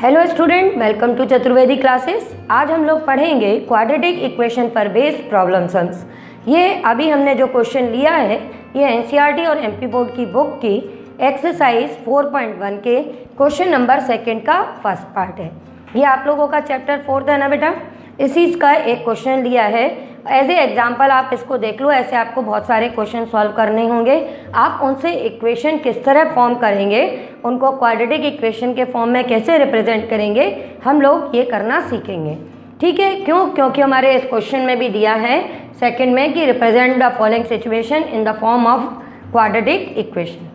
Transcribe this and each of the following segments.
Hello student, welcome to Chaturvedi classes. आज हम लोग पढ़ेंगे क्वाड्रेटिक इक्वेशन पर बेस्ड प्रॉब्लम सम्स। ये अभी हमने जो क्वेश्चन लिया है ये एनसीईआरटी और एमपी बोर्ड की बुक की एक्सरसाइज 4.1 के क्वेश्चन नंबर 2 का फर्स्ट पार्ट है। ये आप लोगों का चैप्टर 4 है ना बेटा। इसी का एक क्वेश्चन लिया है एज ए एग्जाम्पल, आप इसको देख लो। ऐसे आपको बहुत सारे क्वेश्चन सॉल्व करने होंगे। आप उनसे इक्वेशन किस तरह फॉर्म करेंगे, उनको क्वाड्रेटिक इक्वेशन के फॉर्म में कैसे रिप्रेजेंट करेंगे, हम लोग ये करना सीखेंगे। ठीक है, क्यों? क्योंकि हमारे इस क्वेश्चन में भी दिया है सेकंड में कि represent the following situation in the form of quadratic equation.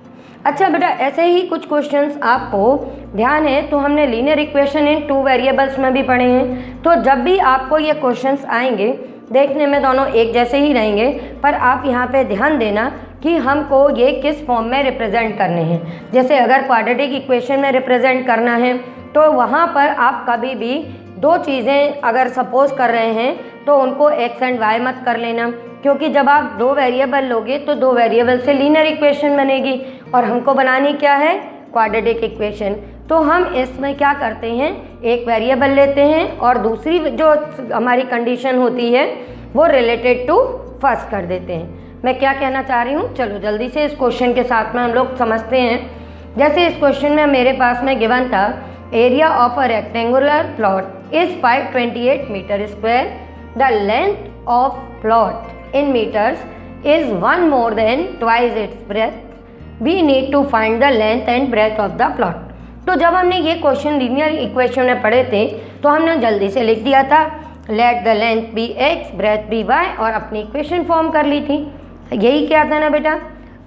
अच्छा बेटा, ऐसे ही कुछ क्वेश्चंस आपको ध्यान है तो हमने लीनियर इक्वेशन इन 2 वेरिएबल्स में भी पढ़े हैं। तो जब भी आपको ये क्वेश्चंस आएंगे, देखने में दोनों एक जैसे ही रहेंगे, पर आप यहाँ पे ध्यान देना कि हमको ये किस फॉर्म में रिप्रेजेंट करने हैं। जैसे अगर क्वाड्रेटिक इक्वेशन में रिप्रेजेंट करना है तो वहाँ पर आप कभी भी दो चीज़ें अगर सपोज कर रहे हैं तो उनको एक्स एंड वाई मत कर लेना, क्योंकि जब आप 2 वेरिएबल लोगे तो 2 वेरिएबल से लीनियर इक्वेशन बनेगी और हमको बनानी क्या है? Quadratic equation. तो हम इसमें क्या करते हैं, एक वेरिएबल लेते हैं और दूसरी जो हमारी कंडीशन होती है वो रिलेटेड टू फर्स्ट कर देते हैं। मैं क्या कहना चाह रही हूँ, चलो जल्दी से इस क्वेश्चन के साथ में हम लोग समझते हैं। जैसे इस क्वेश्चन में मेरे पास में गिवन था area of a rectangular plot is 528 metre square, the length of plot in metres is 1 more than twice its breadth, we need to find the length and breadth of the plot। तो जब हमने ये question linear equation में पढ़े थे तो हमने जल्दी से लिख दिया था let the length be x, breadth be y, और अपनी इक्वेशन फॉर्म कर ली थी। यही क्या था ना बेटा।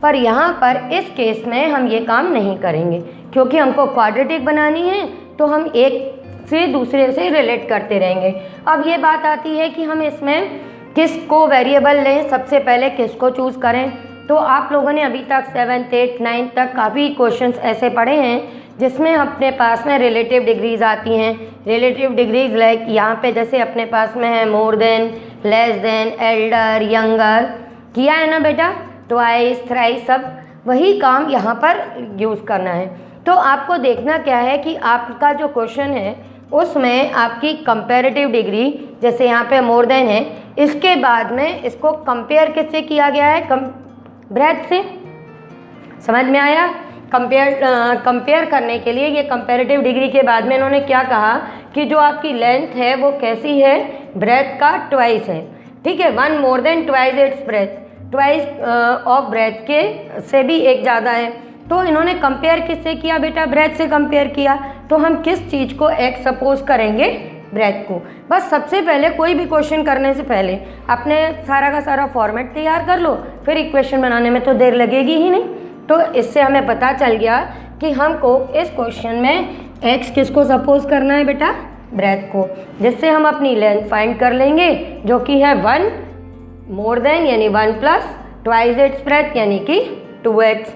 पर यहाँ पर इस केस में हम ये काम नहीं करेंगे, क्योंकि हमको क्वाड्रेटिक बनानी है तो हम एक से दूसरे से रिलेट करते रहेंगे। अब ये बात आती है कि हम इसमें किसको वेरिएबल लें, सबसे पहले किसको चूज़ करें। तो आप लोगों ने अभी तक 7th 8th 9th तक काफ़ी क्वेश्चंस ऐसे पढ़े हैं जिसमें अपने पास में रिलेटिव डिग्रीज आती हैं। रिलेटिव डिग्रीज लाइक यहाँ पे जैसे अपने पास में है more than, less than, Elder, younger, किया है ना बेटा। ट्वाइस, थ्राइस, सब वही काम यहाँ पर यूज़ करना है। तो आपको देखना क्या है कि आपका जो क्वेश्चन है उसमें आपकी कंपैरेटिव डिग्री, जैसे यहाँ पे मोर देन है, इसके बाद में इसको कंपेयर किससे किया गया है? ब्रेथ से। समझ में आया? कंपेयर करने के लिए ये कंपैरेटिव डिग्री के बाद में इन्होंने क्या कहा कि जो आपकी लेंथ है वो कैसी है? ब्रेथ का ट्वाइस है। ठीक है, 1 more than twice its breadth, twice of breadth के से भी एक ज़्यादा है। तो इन्होंने कंपेयर किससे किया बेटा? ब्रेथ से कंपेयर किया। तो हम किस चीज़ को एक्स सपोज करेंगे? ब्रेथ को। बस सबसे पहले कोई भी क्वेश्चन करने से पहले अपने सारा का सारा फॉर्मेट तैयार कर लो, फिर इक्वेशन बनाने में तो देर लगेगी ही नहीं। तो इससे हमें पता चल गया कि हमको इस क्वेश्चन में एक्स किसको सपोज करना है बेटा? ब्रेथ को, जिससे हम अपनी लेंथ फाइंड कर लेंगे जो कि है 1 more than यानी 1 plus twice its breadth यानी कि 2x।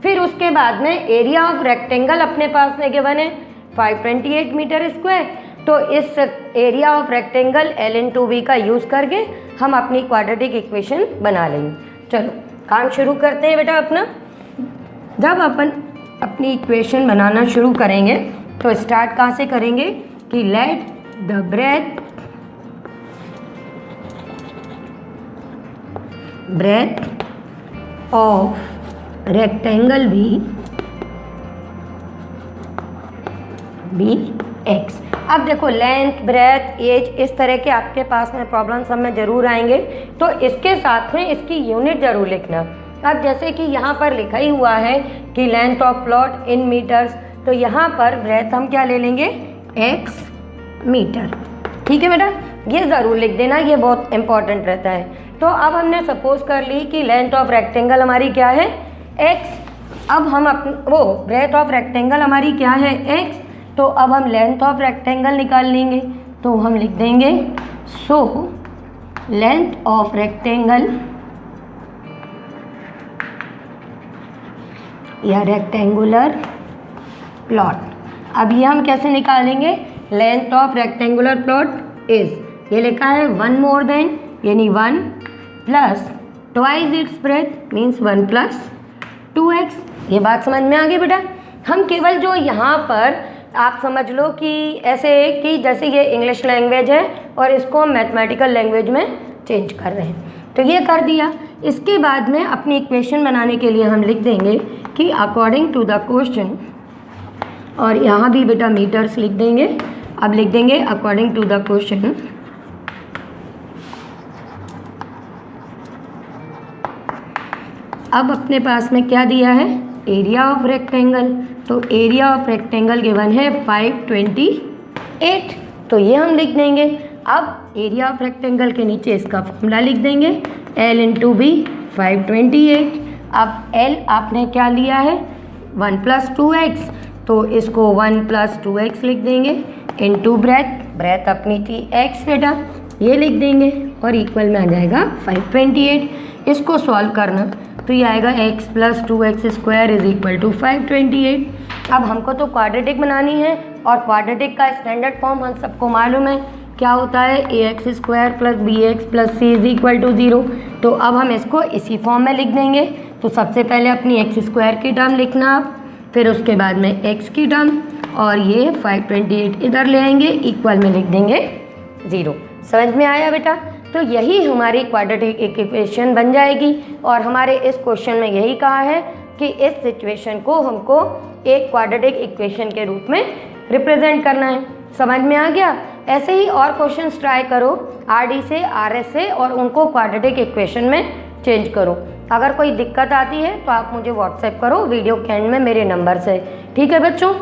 फिर उसके बाद में एरिया ऑफ रेक्टेंगल अपने पास में गिवन है 528 मीटर स्क्वायर। तो इस एरिया ऑफ रेक्टेंगल ln/b का यूज़ करके हम अपनी क्वाड्रेटिक इक्वेशन बना लेंगे। चलो काम शुरू करते हैं बेटा अपना। जब अपन अपनी इक्वेशन बनाना शुरू करेंगे तो स्टार्ट कहाँ से करेंगे कि let the breadth of rectangle be x. अब देखो लेंथ, ब्रेथ, एज, इस तरह के आपके पास में प्रॉब्लम सब में ज़रूर आएंगे, तो इसके साथ में इसकी यूनिट ज़रूर लिखना। अब जैसे कि यहाँ पर लिखा ही हुआ है कि length of plot in metres, तो यहाँ पर ब्रेथ हम क्या ले लेंगे? X metre. ठीक है बेटा, ये ज़रूर लिख देना, ये बहुत इंपॉर्टेंट रहता है। तो अब हमने सपोज कर ली कि लेंथ ऑफ रेक्टेंगल हमारी क्या है? एक्स। अब हम ब्रेथ ऑफ रेक्टेंगल हमारी क्या है? एक्स। तो अब हम लेंथ ऑफ रेक्टेंगल निकाल लेंगे, तो हम लिख देंगे सो लेंथ ऑफ रेक्टेंगल या रेक्टेंगुलर प्लॉट। अब ये हम कैसे निकालेंगे? Length of rectangular plot is, ये लिखा है 1 more than यानी 1 plus twice its breath means 1 plus 2x। ये बात समझ में आ गई बेटा। हम केवल जो यहाँ पर आप समझ लो कि ऐसे कि जैसे ये इंग्लिश लैंग्वेज है और इसको हम मैथमेटिकल लैंग्वेज में चेंज कर रहे हैं, तो ये कर दिया। इसके बाद में अपनी इक्वेशन बनाने के लिए हम लिख देंगे कि अकॉर्डिंग टू द क्वेश्चन, और यहाँ भी बेटा मीटर्स लिख देंगे। अब लिख देंगे अकॉर्डिंग टू द क्वेश्चन अब अपने पास में क्या दिया है, एरिया ऑफ रेक्टेंगल। तो एरिया ऑफ रेक्टेंगल गिवन है 528, तो ये हम लिख देंगे। अब एरिया ऑफ रेक्टेंगल के नीचे इसका फॉर्मूला लिख देंगे, L इंटू बी 528। अब L आपने क्या लिया है 1 + 2x, तो इसको 1 + 2x लिख देंगे इंटू ब्रेथ अपनी थी x बेटा, ये लिख देंगे और इक्वल में आ जाएगा 528। इसको सॉल्व करना तो ये आएगा x + 2x² = 528। अब हमको तो क्वाड्रेटिक बनानी है और क्वाड्रेटिक का स्टैंडर्ड फॉर्म हम सबको मालूम है क्या होता है, ax² + bx + c = 0। तो अब हम इसको इसी फॉर्म में लिख देंगे। तो सबसे पहले अपनी x² की टर्म लिखना आप, फिर उसके बाद में x की टर्म, और ये 528 इधर ले आएंगे, इक्वल में लिख देंगे 0। समझ में आया बेटा। तो यही हमारी क्वाड्रेटिक इक्वेशन बन जाएगी। और हमारे इस क्वेश्चन में यही कहा है कि इस सिचुएशन को हमको एक क्वाड्रेटिक इक्वेशन के रूप में रिप्रेजेंट करना है। समझ में आ गया। ऐसे ही और क्वेश्चंस ट्राई करो RD से RS से, और उनको क्वाड्रेटिक इक्वेशन में चेंज करो। अगर कोई दिक्कत आती है तो आप मुझे व्हाट्सएप करो वीडियो के एंड में मेरे नंबर से। ठीक है बच्चों।